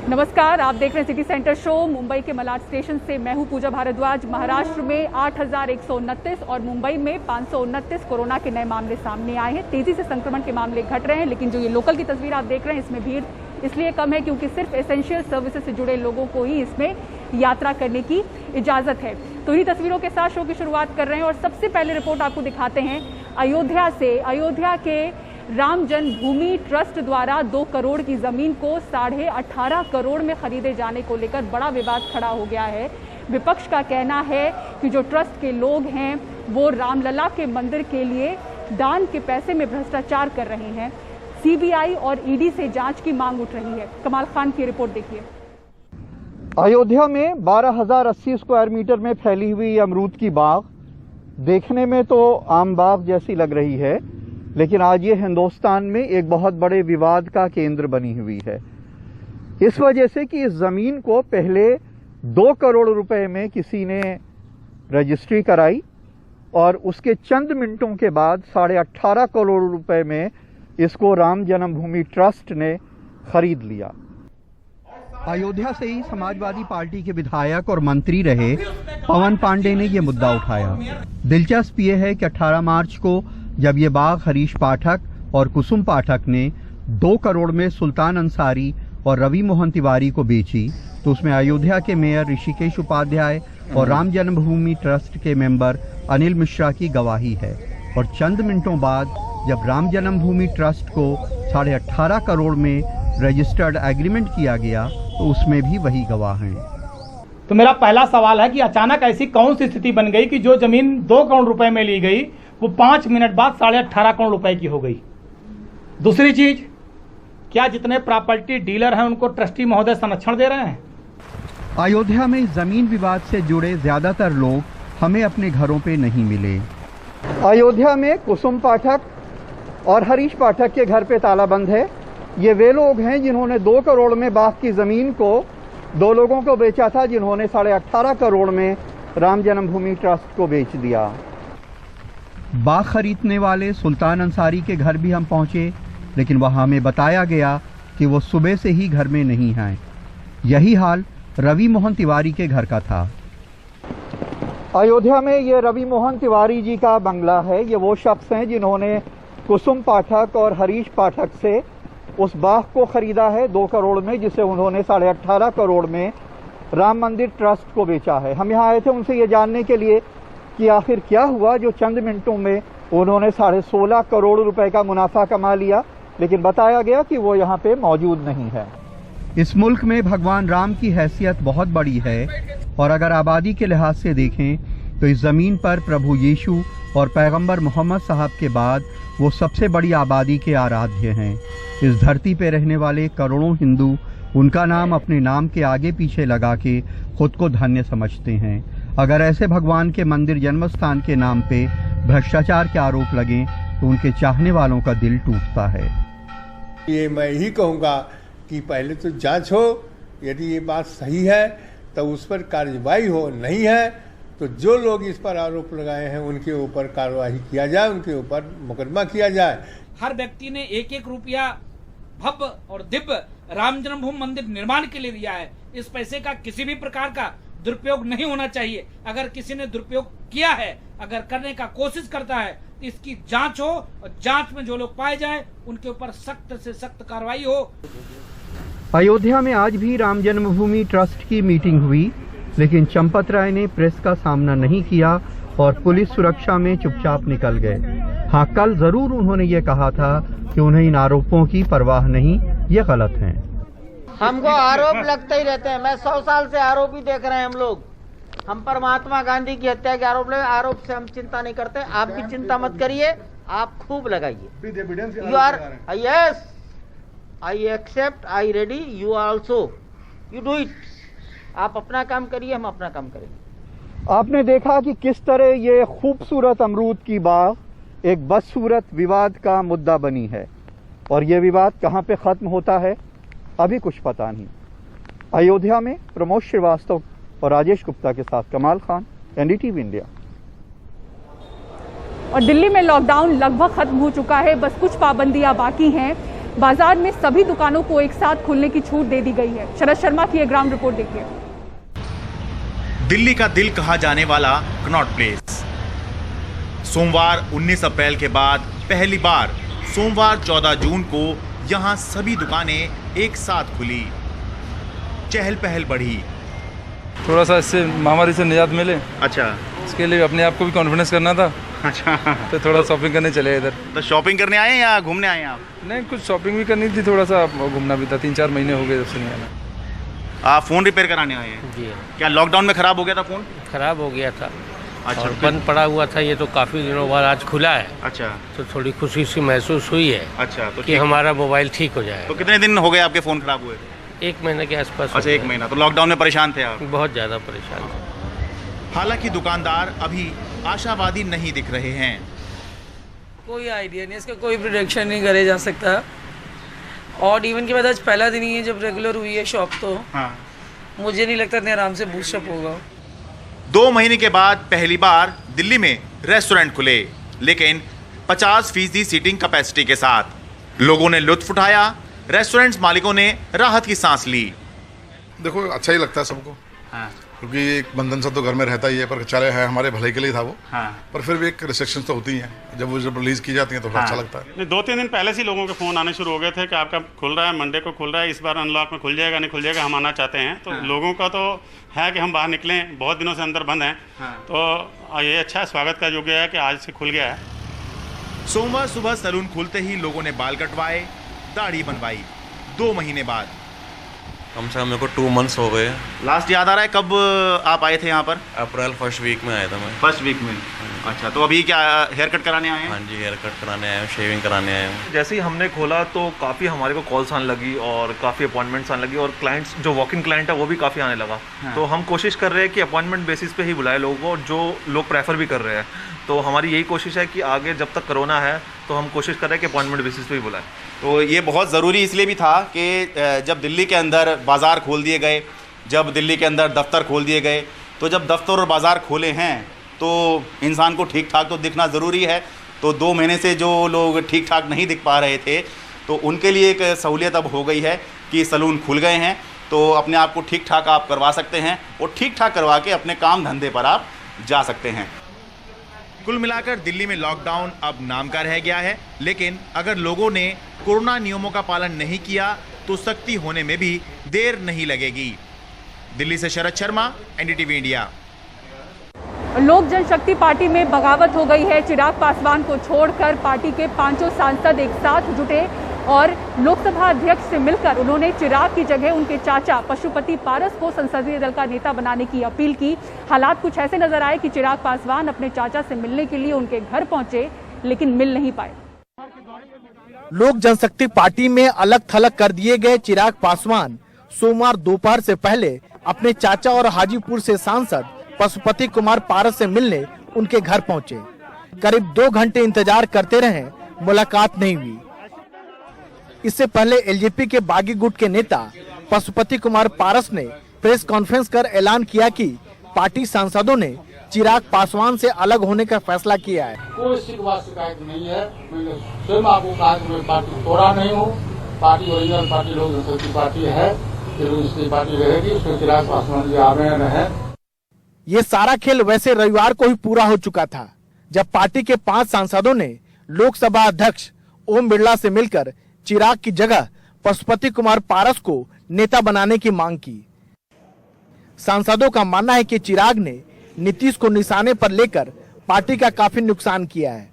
नमस्कार, आप देख रहे हैं सिटी सेंटर शो। मुंबई के मलाड स्टेशन से मैं हूं पूजा भारद्वाज। महाराष्ट्र में 8,129 और मुंबई में 529 कोरोना के नए मामले सामने आए हैं। तेजी से संक्रमण के मामले घट रहे हैं, लेकिन जो ये लोकल की तस्वीर आप देख रहे हैं, इसमें भीड़ इसलिए कम है क्योंकि सिर्फ एसेंशियल सर्विसेज से जुड़े लोगों को ही इसमें यात्रा करने की इजाजत है। तो इन्हीं तस्वीरों के साथ शो की शुरुआत कर रहे हैं और सबसे पहले रिपोर्ट आपको दिखाते हैं अयोध्या से। अयोध्या के राम जन्मभूमि ट्रस्ट द्वारा 2 करोड़ की जमीन को 18.5 करोड़ में खरीदे जाने को लेकर बड़ा विवाद खड़ा हो गया है। विपक्ष का कहना है कि जो ट्रस्ट के लोग हैं वो रामलला के मंदिर के लिए दान के पैसे में भ्रष्टाचार कर रहे हैं। सीबीआई और ईडी से जांच की मांग उठ रही है। कमाल खान की रिपोर्ट देखिए। अयोध्या में 12,080 स्क्वायर मीटर में फैली हुई अमरूद की बाग देखने में तो आम बाग जैसी लग रही है, लेकिन आज ये हिंदुस्तान में एक बहुत बड़े विवाद का केंद्र बनी हुई है। इस वजह से कि इस जमीन को पहले 2 करोड़ रुपए में किसी ने रजिस्ट्री कराई और उसके चंद मिनटों के बाद 18.5 करोड़ रुपए में इसको राम जन्मभूमि ट्रस्ट ने खरीद लिया। अयोध्या से ही समाजवादी पार्टी के विधायक और मंत्री रहे पवन पांडे ने यह मुद्दा उठाया। दिलचस्प ये है कि 18 मार्च को जब ये बाग हरीश पाठक और कुसुम पाठक ने 2 करोड़ में सुल्तान अंसारी और रवि मोहन तिवारी को बेची, तो उसमें अयोध्या के मेयर ऋषिकेश उपाध्याय और राम जन्मभूमि ट्रस्ट के मेंबर अनिल मिश्रा की गवाही है। और चंद मिनटों बाद जब राम जन्मभूमि ट्रस्ट को 18.5 करोड़ में रजिस्टर्ड एग्रीमेंट किया गया, तो उसमें भी वही गवाह हैं। तो मेरा पहला सवाल है कि अचानक ऐसी कौन सी स्थिति बन गई कि जो जमीन 2 करोड़ रुपए में ली गई वो 5 मिनट बाद 18.5 करोड़ रुपए की हो गई। दूसरी चीज, क्या जितने प्रॉपर्टी डीलर हैं उनको ट्रस्टी महोदय संरक्षण दे रहे हैं? अयोध्या में जमीन विवाद से जुड़े ज्यादातर लोग हमें अपने घरों पे नहीं मिले। अयोध्या में कुसुम पाठक और हरीश पाठक के घर पे ताला बंद है। ये वे लोग हैं जिन्होंने 2 करोड़ में बाग की जमीन को 2 लोगों को बेचा था, जिन्होंने 18.5 करोड़ में राम जन्मभूमि ट्रस्ट को बेच दिया। बाग खरीदने वाले सुल्तान अंसारी के घर भी हम पहुंचे, लेकिन वहां हमें बताया गया कि वो सुबह से ही घर में नहीं हैं। यही हाल रवि मोहन तिवारी के घर का था। अयोध्या में ये रवि मोहन तिवारी जी का बंगला है। ये वो शख्स हैं जिन्होंने कुसुम पाठक और हरीश पाठक से उस बाग को खरीदा है 2 करोड़ में, जिसे उन्होंने 18.5 करोड़ में राम मंदिर ट्रस्ट को बेचा है। हम यहाँ आए थे उनसे ये जानने के लिए कि आखिर क्या हुआ जो चंद मिनटों में उन्होंने 16.5 करोड़ रुपए का मुनाफा कमा लिया, लेकिन बताया गया कि वो यहाँ पे मौजूद नहीं है। इस मुल्क में भगवान राम की हैसियत बहुत बड़ी है और अगर आबादी के लिहाज से देखें तो इस जमीन पर प्रभु यीशु और पैगंबर मोहम्मद साहब के बाद वो सबसे बड़ी आबादी के आराध्य हैं। इस धरती पे रहने वाले करोड़ों हिंदू उनका नाम अपने नाम के आगे पीछे लगा के खुद को धन्य समझते हैं। अगर ऐसे भगवान के मंदिर जन्म स्थान के नाम पे भ्रष्टाचार के आरोप लगें तो उनके चाहने वालों का दिल टूटता है। ये मैं ही कहूँगा कि पहले तो जांच हो, यदि ये बात सही है तो उस पर कार्रवाई हो, नहीं है तो जो लोग इस पर आरोप लगाए हैं उनके ऊपर कार्रवाई किया जाए, उनके ऊपर मुकदमा किया जाए। हर व्यक्ति ने 1-1 रुपया भव्य और दिव्य राम जन्मभूमि मंदिर निर्माण के लिए दिया है। इस पैसे का किसी भी प्रकार का दुरुपयोग नहीं होना चाहिए। अगर किसी ने दुरुपयोग किया है, अगर करने का कोशिश करता है, तो इसकी जांच हो और जांच में जो लोग पाए जाए उनके ऊपर सख्त से सख्त कार्रवाई हो। अयोध्या में आज भी राम जन्मभूमि ट्रस्ट की मीटिंग हुई, लेकिन चंपत राय ने प्रेस का सामना नहीं किया और पुलिस सुरक्षा में चुपचाप निकल गए। हाँ, कल जरूर उन्होंने ये कहा था कि उन्हें इन आरोपों की परवाह नहीं, ये गलत है। हमको आरोप लगते ही रहते हैं। मैं 100 साल से आरोप ही देख रहे हैं हम लोग। हम पर महात्मा गांधी की हत्या के आरोप से हम चिंता नहीं करते। आप भी चिंता मत करिए, आप खूब लगाइए। You are yes, I accept, I ready, you also, you do it. आप अपना काम करिए, हम अपना काम करेंगे। आपने देखा कि किस तरह ये खूबसूरत अमरूद की बाग एक बदसूरत विवाद का मुद्दा बनी है और ये विवाद कहाँ पे खत्म होता है अभी कुछ पता नहीं। अयोध्या में प्रमोद श्रीवास्तव और राजेश गुप्ता के साथ कमाल खान, एनडीटीवी इंडिया। और दिल्ली में लॉकडाउन लगभग खत्म हो चुका है, बस कुछ पाबंदियां बाकी हैं। बाजार में सभी दुकानों को एक साथ खुलने की छूट दे दी गई है। शरद शर्मा की एक ग्राउंड रिपोर्ट देखिए। दिल्ली का दिल कहा जाने वाला कनॉट प्लेस सोमवार 19 अप्रैल के बाद पहली बार सोमवार 14 जून को यहां सभी दुकानें एक साथ खुली। चहल पहल बढ़ी। थोड़ा सा इससे महामारी से निजात मिले, अच्छा, इसके लिए अपने आप को भी कॉन्फिडेंस करना था। अच्छा, तो थोड़ा शॉपिंग करने चले इधर। तो शॉपिंग करने आए या घूमने आए आप? नहीं, कुछ शॉपिंग भी करनी थी, थोड़ा सा घूमना भी था। 3-4 महीने हो गए जब से नहीं आना। आप फ़ोन रिपेयर कराने आए हैं? जी। क्या लॉकडाउन में ख़राब हो गया था फ़ोन? ख़राब हो गया था। अच्छा, और बंद पड़ा हुआ था, ये तो काफ़ी दिनों बाद आज खुला है। अच्छा, तो थोड़ी खुशी सी महसूस हुई है। अच्छा, तो कि हमारा मोबाइल ठीक हो जाए। तो कितने दिन हो गए आपके फ़ोन ख़राब हुए? 1 महीने के आसपास। अच्छा, 1 महीना। तो लॉकडाउन में परेशान थे आप? बहुत ज़्यादा परेशान थे। हालांकि दुकानदार अभी आशावादी नहीं दिख रहे हैं। कोई आइडिया नहीं, इसका कोई प्रोडिक्शन नहीं करे जा सकता। और इवन के बाद आज पहला दिन ही है जब रेगुलर हुई है शॉप, तो हाँ, मुझे नहीं लगता इतने आराम से बूस्टअप होगा। 2 महीने के बाद पहली बार दिल्ली में रेस्टोरेंट खुले, लेकिन 50% सीटिंग कैपेसिटी के साथ। लोगों ने लुत्फ उठाया, रेस्टोरेंट्स मालिकों ने राहत की सांस ली। देखो, अच्छा ही लगता है सबको, हाँ, क्योंकि एक बंधन सा तो घर में रहता ही है, पर चले है हमारे भले के लिए था वो। हाँ, पर फिर भी एक रिस्ट्रिक्शंस तो होती हैं, जब रिलीज की जाती हैं तो अच्छा लगता है। 2-3 दिन पहले से लोगों के फ़ोन आने शुरू हो गए थे कि आपका खुल रहा है, मंडे को खुल रहा है, इस बार अनलॉक में खुल जाएगा नहीं खुल जाएगा, हम आना चाहते हैं। तो लोगों का तो है कि हम बाहर निकलें, बहुत दिनों से अंदर बंद हैं। तो ये अच्छा है, स्वागत का योग्य है कि आज से खुल गया है। सोमवार सुबह सैलून खुलते ही लोगों ने बाल कटवाए, दाढ़ी बनवाई। 2 महीने बाद कम से कम मेरे को 2 मंथ्स हो गए। लास्ट याद आ रहा है कब आप आए थे यहाँ पर? अप्रैल फर्स्ट वीक में आया था मैं। फर्स्ट वीक में? अच्छा, तो अभी क्या हेयर कट कराने आए हैं? हाँ जी, हेयर कट कराने आए हूँ, शेविंग कराने आए हूँ। जैसे ही हमने खोला तो काफ़ी हमारे को कॉल्स आने लगी और काफ़ी अपॉइंटमेंट्स आने लगी, और क्लाइंट्स जो वॉक इन क्लाइंट है वो भी काफ़ी आने लगा। हाँ। तो हम कोशिश कर रहे हैं कि अपॉइंटमेंट बेसिस पे ही बुलाए लोगों को, जो लोग प्रेफर भी कर रहे हैं। तो हमारी यही कोशिश है कि आगे जब तक कोरोना है तो हम कोशिश कर रहे हैं कि अपॉइंटमेंट बेसिस पे ही बुलाएं। तो ये बहुत ज़रूरी इसलिए भी था कि जब दिल्ली के अंदर बाज़ार खोल दिए गए, जब दिल्ली के अंदर दफ्तर खोल दिए गए, तो जब दफ्तर और बाज़ार खोले हैं तो इंसान को ठीक ठाक तो दिखना ज़रूरी है। तो 2 महीने से जो लोग ठीक ठाक नहीं दिख पा रहे थे, तो उनके लिए एक सहूलियत अब हो गई है कि सैलून खुल गए हैं, तो अपने आप को ठीक ठाक आप करवा सकते हैं और ठीक ठाक करवा के अपने काम धंधे पर आप जा सकते हैं। कुल मिलाकर दिल्ली में लॉकडाउन अब नाम का रह गया है, लेकिन अगर लोगों ने कोरोना नियमों का पालन नहीं किया तो सख्ती होने में भी देर नहीं लगेगी। दिल्ली से शरद शर्मा, एनडीटीवी इंडिया। लोक जनशक्ति पार्टी में बगावत हो गई है। चिराग पासवान को छोड़कर पार्टी के 5 सांसद एक साथ जुटे और लोकसभा अध्यक्ष से मिलकर उन्होंने चिराग की जगह उनके चाचा पशुपति पारस को संसदीय दल का नेता बनाने की अपील की। हालात कुछ ऐसे नजर आए कि चिराग पासवान अपने चाचा से मिलने के लिए उनके घर पहुंचे, लेकिन मिल नहीं पाए। लोक जनशक्ति पार्टी में अलग थलग कर दिए गए चिराग पासवान सोमवार दोपहर से पहले अपने चाचा और हाजीपुर से सांसद पशुपति कुमार पारस से मिलने उनके घर पहुंचे। करीब 2 घंटे इंतजार करते रहे, मुलाकात नहीं हुई। इससे पहले एलजेपी के बागी गुट के नेता पशुपति कुमार पारस ने प्रेस कॉन्फ्रेंस कर ऐलान किया कि पार्टी सांसदों ने चिराग पासवान से अलग होने का फैसला किया है। कोई शिकायत नहीं है। मैंने स्वयं आपको कहा कि मैं पार्टी तोड़ा नहीं हूँ। पार्टी ओरिजिनल पार्टी लोक जनशक्ति पार्टी है, इसकी पार्टी रहेगी, उसमें चिराग पासवान जी आ रहे हैं। ये सारा खेल वैसे रविवार को ही पूरा हो चुका था, जब पार्टी के 5 सांसदों ने लोकसभा अध्यक्ष ओम बिरला से मिलकर चिराग की जगह पशुपति कुमार पारस को नेता बनाने की मांग की। सांसदों का मानना है कि चिराग ने नीतीश को निशाने पर लेकर पार्टी का काफी नुकसान किया है।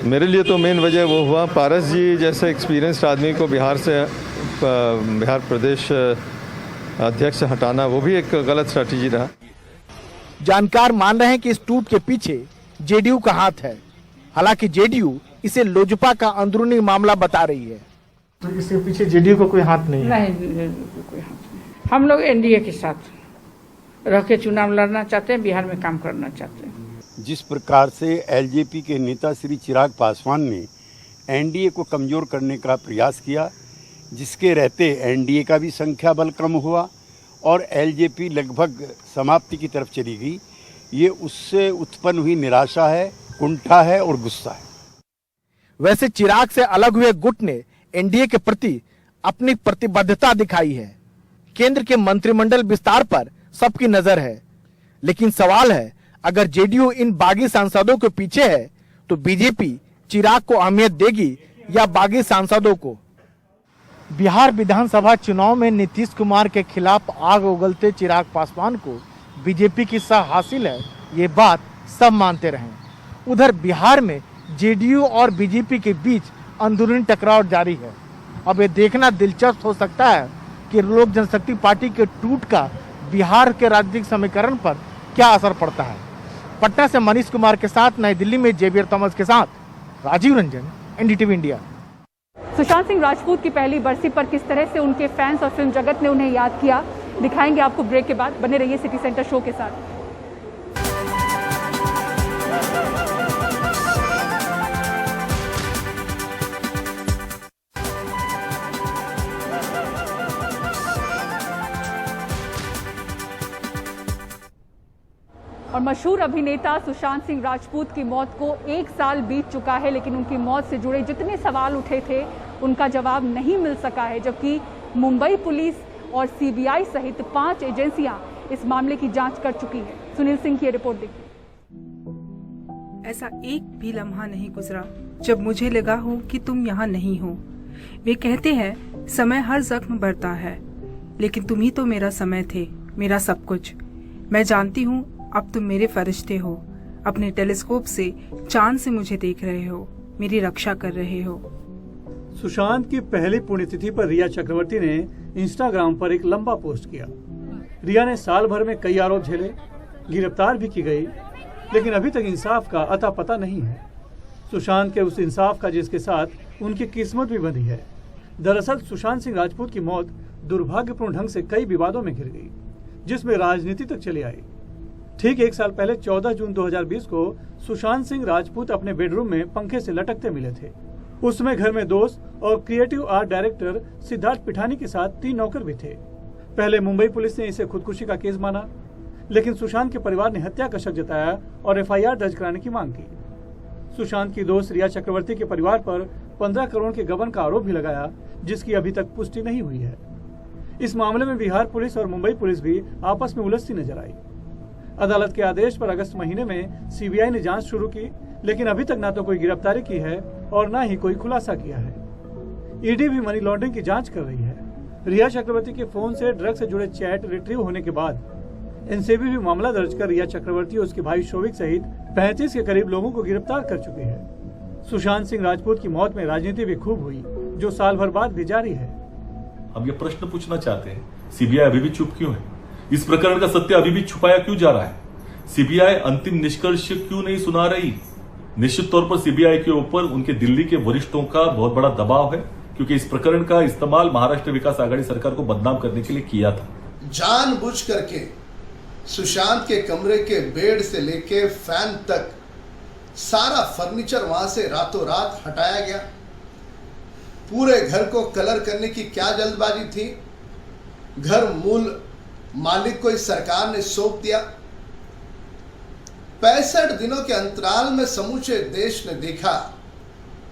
मेरे लिए तो मेन वजह वो हुआ, पारस जी जैसे एक्सपीरियंस्ड आदमी को बिहार प्रदेश अध्यक्ष हटाना, वो भी एक गलत स्ट्रैटेजी रहा। जानकार मान रहे हैं कि इस टूट के पीछे जेडीयू का हाथ है। हालांकि जेडीयू इसे लोजपा का अंदरूनी मामला बता रही है। तो इसके पीछे जेडीयू का कोई हाथ नहीं है? नहीं, कोई हाथ नहीं। हम लोग एनडीए के साथ रह के चुनाव लड़ना चाहते हैं, बिहार में काम करना चाहते हैं। जिस प्रकार से एलजेपी के नेता श्री चिराग पासवान ने एनडीए को कमजोर करने का प्रयास किया, जिसके रहते एनडीए का भी संख्या बल कम हुआ और एलजेपी लगभग समाप्ति की तरफ चली गई, ये उससे उत्पन्न हुई निराशा है, कुंठा है और गुस्सा है। वैसे चिराग से अलग हुए गुट ने एनडीए के प्रति अपनी प्रतिबद्धता दिखाई है। केंद्र के मंत्रिमंडल विस्तार पर सबकी नजर है, लेकिन सवाल है अगर जेडीयू इन बागी सांसदों के पीछे है तो बीजेपी चिराग को अहमियत देगी या बागी सांसदों को। बिहार विधानसभा चुनाव में नीतीश कुमार के खिलाफ आग उगलते चिराग पासवान को बीजेपी की सह हासिल है, ये बात सब मानते रहे। उधर बिहार में जेडीयू और बीजेपी के बीच अंदरूनी टकराव जारी है। अब ये देखना दिलचस्प हो सकता है कि लोक जनशक्ति पार्टी के टूट का बिहार के राजनीतिक समीकरण पर क्या असर पड़ता है। पटना से मनीष कुमार के साथ नई दिल्ली में जेवियर थॉमस के साथ राजीव रंजन, एनडीटीवी इंडिया। सुशांत सिंह राजपूत की पहली बरसी पर किस तरह से उनके फैंस और फिल्म जगत ने उन्हें याद किया, दिखाएंगे आपको ब्रेक के बाद। बने रहिए सिटी सेंटर शो के साथ। और मशहूर अभिनेता सुशांत सिंह राजपूत की मौत को 1 साल बीत चुका है, लेकिन उनकी मौत से जुड़े जितने सवाल उठे थे उनका जवाब नहीं मिल सका है, जबकि मुंबई पुलिस और सीबीआई सहित 5 एजेंसियां इस मामले की जांच कर चुकी है। सुनील सिंह की रिपोर्ट देखिए। ऐसा एक भी लम्हा नहीं गुजरा जब मुझे लगा हो कि तुम यहाँ नहीं हो। वे कहते हैं समय हर जख्म भरता है, लेकिन तुम ही तो मेरा समय थे, मेरा सब कुछ। मैं जानती हूँ अब तुम मेरे फरिश्ते हो, अपने टेलीस्कोप से चांद से मुझे देख रहे हो, मेरी रक्षा कर रहे हो। सुशांत की पहली पुण्यतिथि पर रिया चक्रवर्ती ने इंस्टाग्राम पर एक लंबा पोस्ट किया। रिया ने साल भर में कई आरोप झेले, गिरफ्तार भी की गई, लेकिन अभी तक इंसाफ का अता पता नहीं है। सुशांत के उस इंसाफ का जिसके साथ उनकी किस्मत भी बंधी है। दरअसल सुशांत सिंह राजपूत की मौत दुर्भाग्यपूर्ण ढंग से कई विवादों में घिर गई, जिसमें राजनीति तक चली आई। ठीक 1 साल पहले 14 जून 2020 को सुशांत सिंह राजपूत अपने बेडरूम में पंखे से लटकते मिले थे। उस समय घर में दोस्त और creative art director Siddharth Pithani के साथ 3 नौकर भी थे। पहले मुंबई पुलिस ने इसे खुदकुशी का केस माना, लेकिन सुशांत के परिवार ने हत्या का शक जताया और एफआईआर दर्ज कराने की मांग की। सुशांत की दोस्त रिया चक्रवर्ती के परिवार पर 15 करोड़ के गबन का आरोप भी लगाया, जिसकी अभी तक पुष्टि नहीं हुई है। इस मामले में बिहार पुलिस और मुंबई पुलिस भी आपस में उलझती नजर आई। अदालत के आदेश पर अगस्त महीने में सीबीआई ने जांच शुरू की, लेकिन अभी तक ना तो कोई गिरफ्तारी की है और ना ही कोई खुलासा किया है। ईडी भी मनी लॉन्ड्रिंग की जांच कर रही है। रिया चक्रवर्ती के फोन से ड्रग से जुड़े चैट रिट्रीव होने के बाद एनसीबी भी मामला दर्ज कर रिया चक्रवर्ती और उसके भाई शोविक सहित 35 के करीब लोगों को गिरफ्तार कर चुकी है। सुशांत सिंह राजपूत की मौत में राजनीति भी खूब हुई, जो साल भर बाद भी जारी है। हम ये प्रश्न पूछना चाहते हैं, सीबीआई अभी भी चुप क्यों है? इस प्रकरण का सत्य अभी भी छुपाया क्यों जा रहा है? सीबीआई अंतिम निष्कर्ष क्यों नहीं सुना रही? निश्चित तौर पर सीबीआई के ऊपर उनके दिल्ली के वरिष्ठों का बहुत बड़ा दबाव है, क्योंकि इस प्रकरण का इस्तेमाल महाराष्ट्र विकास आघाड़ी सरकार को बदनाम करने के लिए किया था। जानबूझ करके सुशांत के कमरे के बेड से लेके फैन तक सारा फर्नीचर वहां से रातों रात हटाया गया। पूरे घर को कलर करने की क्या जल्दबाजी थी? घर मूल मालिक को इस सरकार ने सौंप दिया। 65 दिनों के अंतराल में समूचे देश ने देखा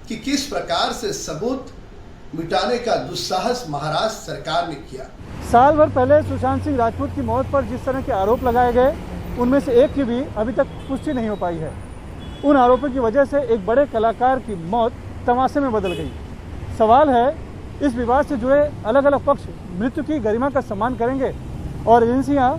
कि किस प्रकार से सबूत मिटाने का दुस्साहस महाराष्ट्र सरकार ने किया। साल भर पहले सुशांत सिंह राजपूत की मौत पर जिस तरह के आरोप लगाए गए, उनमें से एक की भी अभी तक पुष्टि नहीं हो पाई है। उन आरोपों की वजह से एक बड़े कलाकार की मौत तमाशे में बदल गई। सवाल है, इस विवाद से जुड़े अलग अलग पक्ष मृत्यु की गरिमा का सम्मान करेंगे और एजेंसियां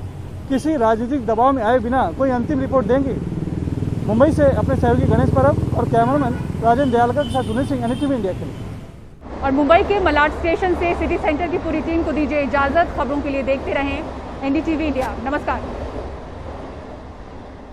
किसी राजनीतिक दबाव में आए बिना कोई अंतिम रिपोर्ट देंगी। मुंबई से अपने सहयोगी गणेश परब और कैमरामैन राजेंद्र दयालकर के साथ सुनील सिंह, एनडीटीवी इंडिया के लिए। और मुंबई के मलाड स्टेशन से सिटी सेंटर की पूरी टीम को दीजिए इजाजत। खबरों के लिए देखते रहें एनडीटीवी इंडिया। नमस्कार।